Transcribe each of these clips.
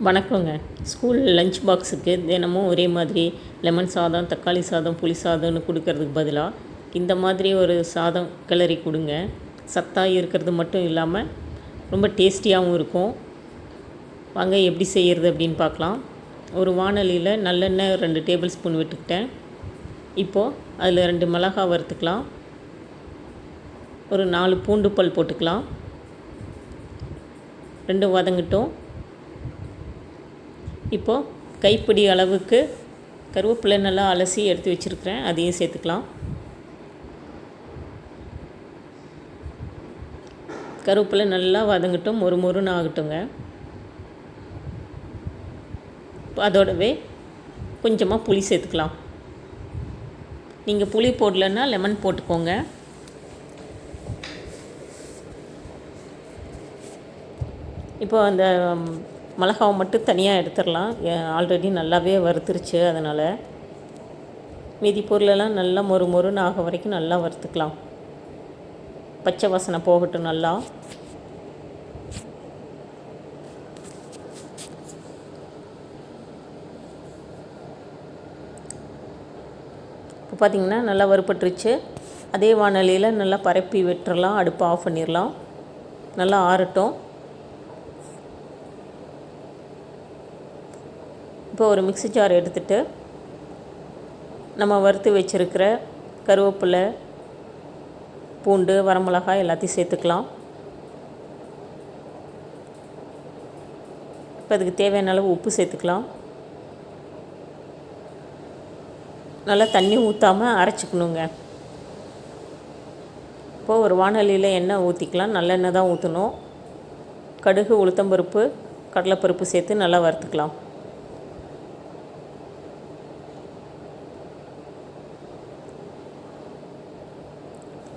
வணக்கங்க. School lunch பாக்ஸுக்கு தினமும் ஒரே மாதிரி லெமன் சாதம், தக்காளி சாதம், புளி சாதம்னு கொடுக்கறதுக்கு பதிலாக இந்த மாதிரி ஒரு சாதம் கிளறி கொடுங்க. சத்தாக இருக்கிறது மட்டும் இல்லாமல் ரொம்ப டேஸ்டியாகவும் இருக்கும். வாங்க எப்படி செய்கிறது அப்படின்னு பார்க்கலாம். ஒரு வாணலியில் நல்லெண்ணெய் 2 டேபிள் ஸ்பூன் விட்டுக்கிட்டேன். இப்போது அதில் 2 மிளகாய் வறுத்துக்கலாம். ஒரு 4 பூண்டு பல் போட்டுக்கலாம். 2 வதங்கட்டும். இப்போது கைப்பிடி அளவுக்கு கருவேப்பிலை நல்லா அலசி எடுத்து வச்சுருக்கிறேன், அதையும் சேர்த்துக்கலாம். கருவேப்பிலை நல்லா வதங்கட்டும், மொறுன்னு ஆகட்டுங்க. அதோடவே கொஞ்சமாக புளி சேர்த்துக்கலாம். நீங்கள் புளி போடலைன்னா லெமன் போட்டுக்கோங்க. இப்போ அந்த மிளகாவை மட்டும் தனியாக எடுத்துடலாம். ஆல்ரெடி நல்லாவே வறுத்துருச்சு, அதனால் மீதி பொருளெல்லாம் நல்லா மொறுன்னு ஆக வரைக்கும் நல்லா வறுத்துக்கலாம். பச்சை வாசனை போகட்டும் நல்லா. இப்போ பார்த்திங்கன்னா நல்லா வறுபட்டுருச்சு. அதே வாணலியில் நல்லா பரப்பி விட்டுறலாம். அடுப்பை ஆஃப் பண்ணிடலாம். நல்லா ஆறட்டும். இப்போ ஒரு மிக்ஸி ஜார் எடுத்துகிட்டு நம்ம வறுத்து வச்சுருக்கிற கருவேப்பிலை, பூண்டு, வரமிளகாய் எல்லாத்தையும் சேர்த்துக்கலாம். இப்போ அதுக்கு தேவையான அளவு உப்பு சேர்த்துக்கலாம். நல்லா தண்ணி ஊற்றாமல் அரைச்சிக்கணுங்க. இப்போது ஒரு வாணலியில் எண்ணெய் ஊற்றிக்கலாம். நல்லெண்ணெய் தான் ஊற்றணும். கடுகு, உளுத்தம்பருப்பு, கடலைப்பருப்பு சேர்த்து நல்லா வறுத்துக்கலாம்.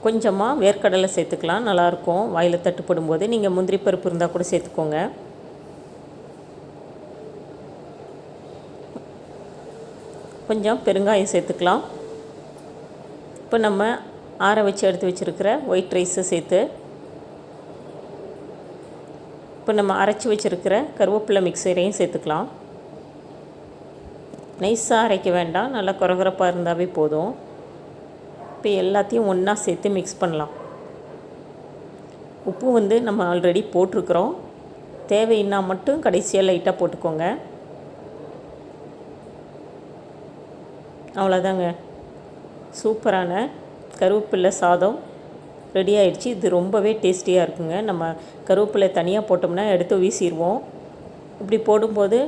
கொஞ்சமாக வேர்க்கடலை சேர்த்துக்கலாம், நல்லாயிருக்கும் வாயில் தட்டுப்படும் போது. நீங்கள் முந்திரி பருப்பு இருந்தால் கூட சேர்த்துக்கோங்க. கொஞ்சம் பெருங்காயம் சேர்த்துக்கலாம். இப்போ நம்ம ஆற வச்சு எடுத்து வச்சுருக்கிற ஒயிட் ரைஸை சேர்த்து இப்போ நம்ம அரைச்சி வச்சுருக்கிற கருவேப்பிலை மிக்சரையும் சேர்த்துக்கலாம். நைஸாக அரைக்க வேண்டாம், நல்லா குறகுறப்பாக இருந்தாவே போதும். இப்போ எல்லாத்தையும் ஒன்றா சேர்த்து மிக்ஸ் பண்ணலாம். உப்பு நம்ம ஆல்ரெடி போட்டிருக்கிறோம். தேவைன்னா மட்டும் கடைசியாக லைட்டாக போட்டுக்கோங்க. அவ்வளோதாங்க, சூப்பரான கருவேப்பிலை சாதம் ரெடி ஆகிடுச்சு. இது ரொம்பவே டேஸ்டியாக இருக்குங்க. நம்ம கருவேப்பிலை தனியாக போட்டோம்னா எடுத்து வீசிடுவோம். இப்படி போடும்போது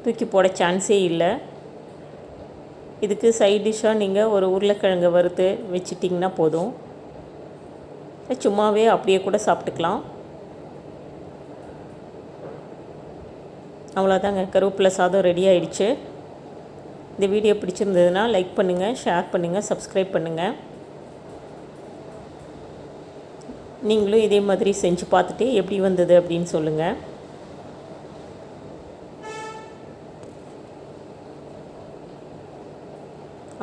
தூக்கி போட சான்ஸே இல்லை. இதுக்கு சைட் டிஷ்ஷாக நீங்கள் ஒரு உருளைக்கிழங்கு வறுத்து வச்சிட்டிங்கன்னா போதும். சும்மாவே அப்படியே கூட சாப்பிட்டுக்கலாம். அவ்வளோதாங்க, கருவேப்பிலை சாதம் ரெடி ஆகிடுச்சு. இந்த வீடியோ பிடிச்சிருந்ததுன்னா லைக் பண்ணுங்கள், ஷேர் பண்ணுங்கள், சப்ஸ்கிரைப் பண்ணுங்கள். நீங்களும் இதே மாதிரி செஞ்சு பார்த்துட்டு எப்படி வந்தது அப்படின்னு சொல்லுங்கள்.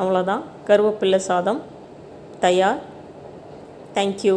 அவ்வளோதான், கருவேப்பிலை சாதம் தயார். தேங்க்யூ.